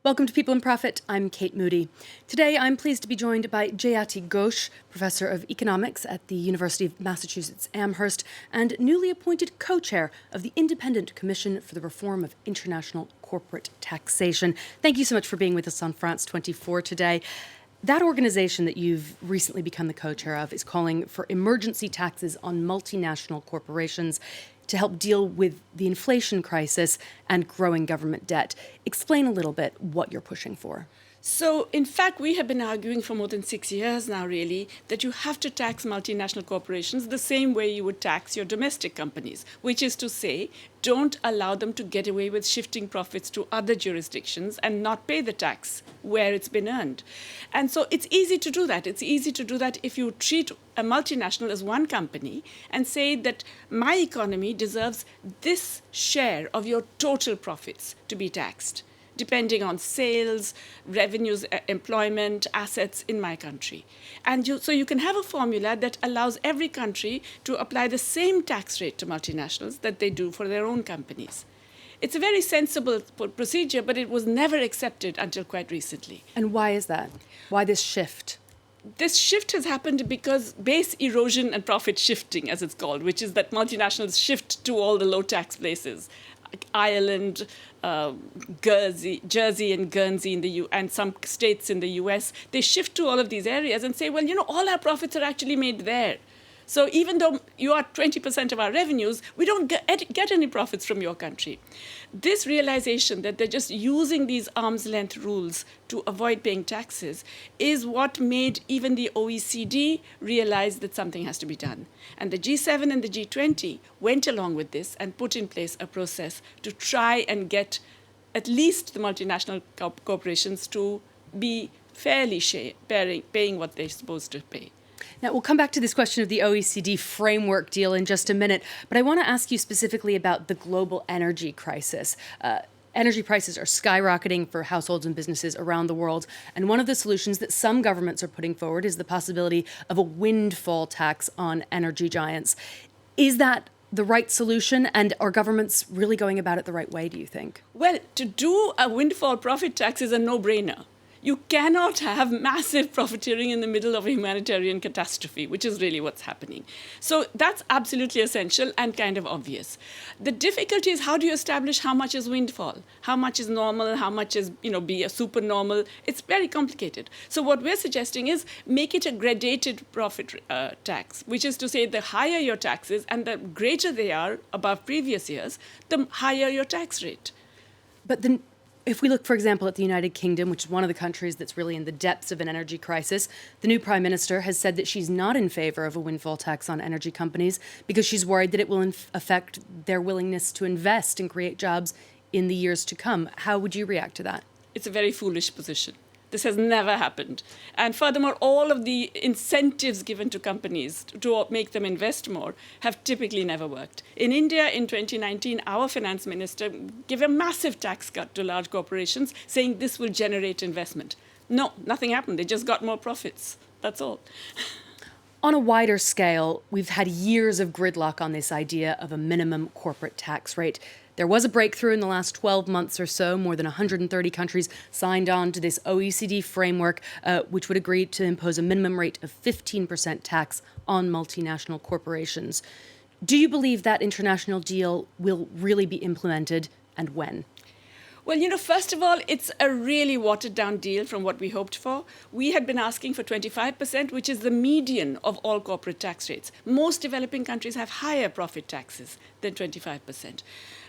Welcome to People and Profit. I'm Kate Moody. Today, I'm pleased to be joined by Jayati Ghosh, Professor of Economics at the University of Massachusetts Amherst and newly appointed co-chair of the Independent Commission for the Reform of International Corporate Taxation. Thank you so much for being with us on France 24 today. That organization that you've recently become the co-chair of is calling for emergency taxes on multinational corporations to help deal with the inflation crisis and growing government debt. Explain a little bit what you're pushing for. So, in fact, we have been arguing for more than 6 years now, really, that you have to tax multinational corporations the same way you would tax your domestic companies, which is to say, don't allow them to get away with shifting profits to other jurisdictions and not pay the tax where it's been earned. And so it's easy to do that. It's easy to do that if you treat a multinational as one company and say that my economy deserves this share of your total profits to be taxed, depending on sales, revenues, employment, assets in my country. And so you can have a formula that allows every country to apply the same tax rate to multinationals that they do for their own companies. It's a very sensible procedure, but it was never accepted until quite recently. And why is that? Why this shift? This shift has happened because base erosion and profit shifting, as it's called, which is that multinationals shift to all the low tax places. Ireland, Jersey and Guernsey in the and some states in the US, they shift to all of these areas and say, well, all our profits are actually made there. So even though you are 20% of our revenues, we don't get any profits from your country. This realization that they're just using these arm's length rules to avoid paying taxes is what made even the OECD realize that something has to be done. And the G7 and the G20 went along with this and put in place a process to try and get at least the multinational corporations to be fairly paying what they're supposed to pay. Now, we'll come back to this question of the OECD framework deal in just a minute, but I want to ask you specifically about the global energy crisis. Energy prices are skyrocketing for households and businesses around the world, and one of the solutions that some governments are putting forward is the possibility of a windfall tax on energy giants. Is that the right solution, and are governments really going about it the right way, do you think? Well, to do a windfall profit tax is a no-brainer. You cannot have massive profiteering in the middle of a humanitarian catastrophe, which is really what's happening. So that's absolutely essential and kind of obvious. The difficulty is, how do you establish how much is windfall? How much is normal? How much is, be a super normal? It's very complicated. So what we're suggesting is make it a gradated profit tax, which is to say the higher your taxes and the greater they are above previous years, the higher your tax rate. But then, if we look, for example, at the United Kingdom, which is one of the countries that's really in the depths of an energy crisis, the new Prime Minister has said that she's not in favor of a windfall tax on energy companies because she's worried that it will affect their willingness to invest and create jobs in the years to come. How would you react to that? It's a very foolish position. This has never happened. And furthermore, all of the incentives given to companies to make them invest more have typically never worked. In India, in 2019, our finance minister gave a massive tax cut to large corporations, saying this will generate investment. No, nothing happened. They just got more profits. That's all. On a wider scale, we've had years of gridlock on this idea of a minimum corporate tax rate. There was a breakthrough in the last 12 months or so. More than 130 countries signed on to this OECD framework, which would agree to impose a minimum rate of 15% tax on multinational corporations. Do you believe that international deal will really be implemented, and when? Well, first of all, it's a really watered-down deal from what we hoped for. We had been asking for 25%, which is the median of all corporate tax rates. Most developing countries have higher profit taxes than 25%.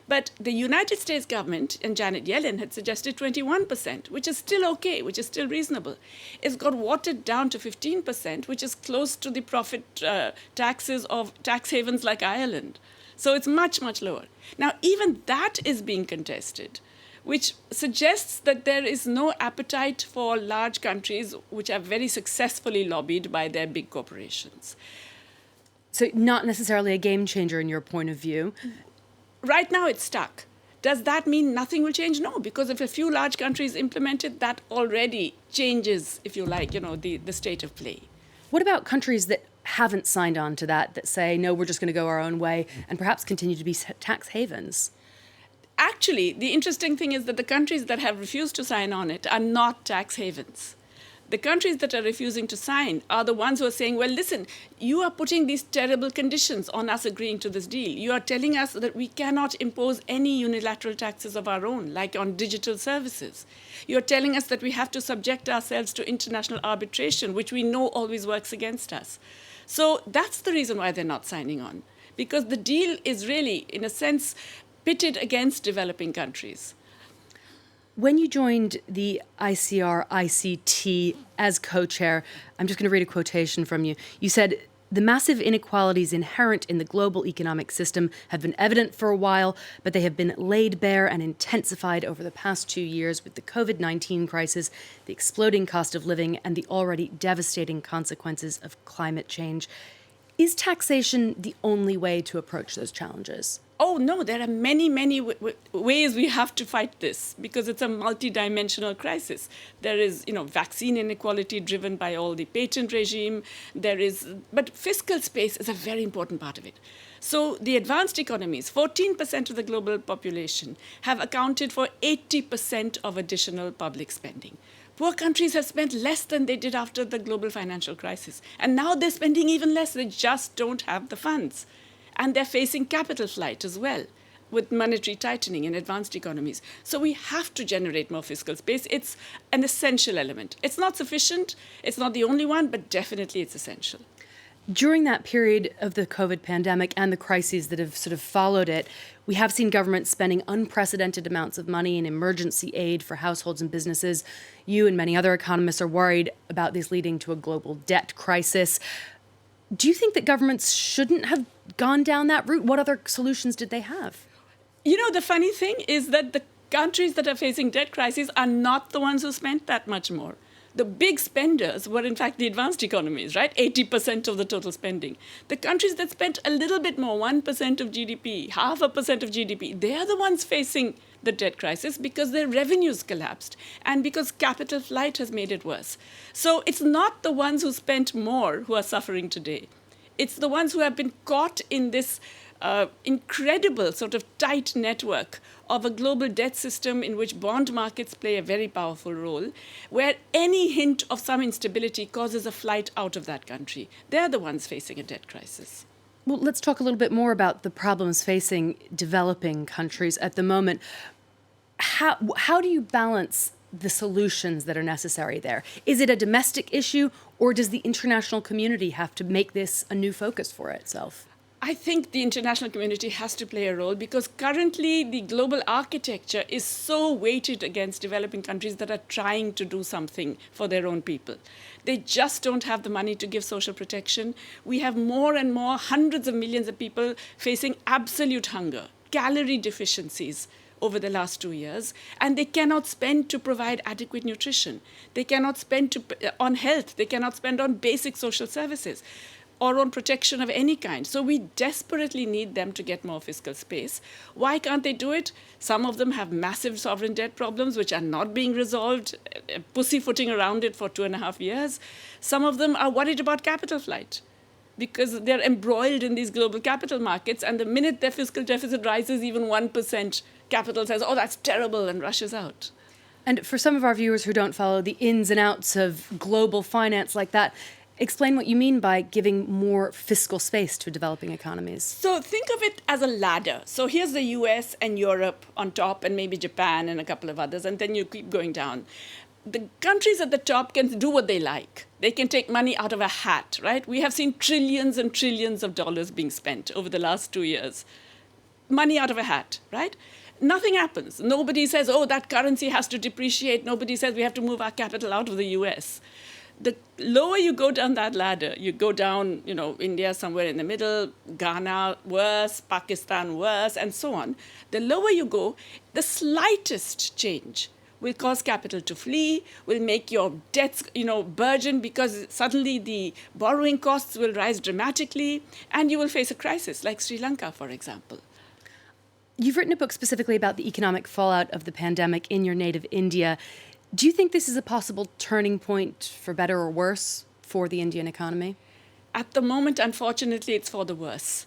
But the United States government and Janet Yellen had suggested 21%, which is still okay, which is still reasonable. It's got watered down to 15%, which is close to the profit taxes of tax havens like Ireland. So it's much, much lower. Now, even that is being contested, which suggests that there is no appetite for large countries which are very successfully lobbied by their big corporations. So not necessarily a game changer in your point of view. Right now it's stuck. Does that mean nothing will change? No, because if a few large countries implement it, that already changes, if you like, the state of play. What about countries that haven't signed on to that say, no, we're just going to go our own way and perhaps continue to be tax havens? Actually, the interesting thing is that the countries that have refused to sign on it are not tax havens. The countries that are refusing to sign are the ones who are saying, well, listen, you are putting these terrible conditions on us agreeing to this deal. You are telling us that we cannot impose any unilateral taxes of our own, like on digital services. You are telling us that we have to subject ourselves to international arbitration, which we know always works against us. So that's the reason why they're not signing on, because the deal is really, in a sense, pitted against developing countries. When you joined the ICRICT as co-chair, I'm just going to read a quotation from you. You said, "The massive inequalities inherent in the global economic system have been evident for a while, but they have been laid bare and intensified over the past 2 years with the COVID-19 crisis, the exploding cost of living, and the already devastating consequences of climate change." Is taxation the only way to approach those challenges? Oh, no, there are many, many ways we have to fight this because it's a multidimensional crisis. There is, vaccine inequality driven by all the patent regime. But fiscal space is a very important part of it. So the advanced economies, 14% of the global population, have accounted for 80% of additional public spending. Poor countries have spent less than they did after the global financial crisis. And now they're spending even less. They just don't have the funds. And they're facing capital flight as well with monetary tightening in advanced economies. So we have to generate more fiscal space. It's an essential element. It's not sufficient. It's not the only one, but definitely it's essential. During that period of the COVID pandemic and the crises that have sort of followed it, we have seen governments spending unprecedented amounts of money in emergency aid for households and businesses. You and many other economists are worried about this leading to a global debt crisis. Do you think that governments shouldn't have gone down that route? What other solutions did they have? The funny thing is that the countries that are facing debt crises are not the ones who spent that much more. The big spenders were, in fact, the advanced economies, right? 80% of the total spending. The countries that spent a little bit more, 1% of GDP, 0.5% of GDP, they are the ones facing the debt crisis because their revenues collapsed and because capital flight has made it worse. So it's not the ones who spent more who are suffering today. It's the ones who have been caught in this incredible sort of tight network of a global debt system in which bond markets play a very powerful role, where any hint of some instability causes a flight out of that country. They're the ones facing a debt crisis. Well, let's talk a little bit more about the problems facing developing countries at the moment. How do you balance the solutions that are necessary there? Is it a domestic issue, or does the international community have to make this a new focus for itself? I think the international community has to play a role because currently the global architecture is so weighted against developing countries that are trying to do something for their own people. They just don't have the money to give social protection. We have more and more hundreds of millions of people facing absolute hunger, calorie deficiencies over the last 2 years, and they cannot spend to provide adequate nutrition. They cannot spend on health. They cannot spend on basic social services or on protection of any kind. So we desperately need them to get more fiscal space. Why can't they do it? Some of them have massive sovereign debt problems which are not being resolved, pussyfooting around it for 2.5 years. Some of them are worried about capital flight because they're embroiled in these global capital markets, and the minute their fiscal deficit rises even 1%, capital says, oh, that's terrible, and rushes out. And for some of our viewers who don't follow the ins and outs of global finance like that, explain what you mean by giving more fiscal space to developing economies. So think of it as a ladder. So here's the US and Europe on top, and maybe Japan and a couple of others, and then you keep going down. The countries at the top can do what they like. They can take money out of a hat, right? We have seen trillions and trillions of dollars being spent over the last 2 years. Money out of a hat, right? Nothing happens. Nobody says, oh, that currency has to depreciate. Nobody says we have to move our capital out of the US. The lower you go down that ladder, you go down, India somewhere in the middle, Ghana worse, Pakistan worse, and so on. The lower you go, the slightest change will cause capital to flee, will make your debts, burgeon because suddenly the borrowing costs will rise dramatically, and you will face a crisis like Sri Lanka, for example. You've written a book specifically about the economic fallout of the pandemic in your native India. Do you think this is a possible turning point for better or worse for the Indian economy? At the moment, unfortunately, it's for the worse.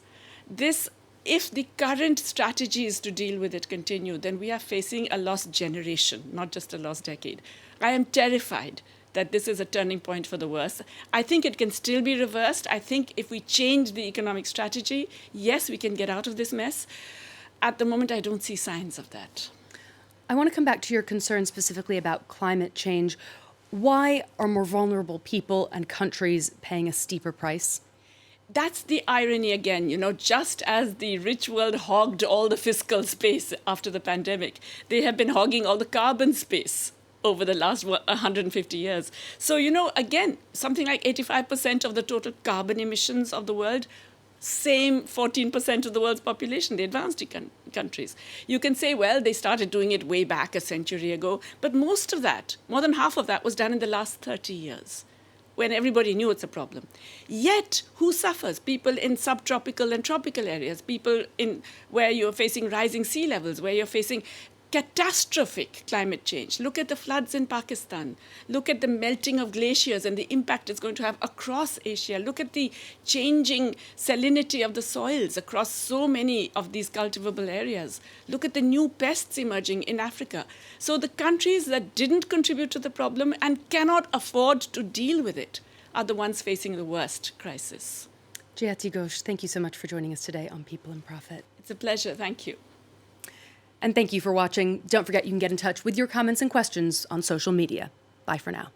This if the current strategies to deal with it continue, then we are facing a lost generation, not just a lost decade. I am terrified that this is a turning point for the worse. I think it can still be reversed. I think if we change the economic strategy, yes, we can get out of this mess. At the moment, I don't see signs of that. I want to come back to your concern specifically about climate change. Why are more vulnerable people and countries paying a steeper price? That's the irony again, just as the rich world hogged all the fiscal space after the pandemic, they have been hogging all the carbon space over the last 150 years. So, again, something like 85% of the total carbon emissions of the world, same 14% of the world's population, the advanced countries. You can say, well, they started doing it way back a century ago, but most of that, more than half of that, was done in the last 30 years. When everybody knew it's a problem. Yet, who suffers? People in subtropical and tropical areas, people where you're facing rising sea levels, where you're facing catastrophic climate change. Look at the floods in Pakistan. Look at the melting of glaciers and the impact it's going to have across Asia. Look at the changing salinity of the soils across so many of these cultivable areas. Look at the new pests emerging in Africa. So the countries that didn't contribute to the problem and cannot afford to deal with it are the ones facing the worst crisis. Jayati Ghosh, thank you so much for joining us today on People and Profit. It's a pleasure. Thank you. And thank you for watching. Don't forget you can get in touch with your comments and questions on social media. Bye for now.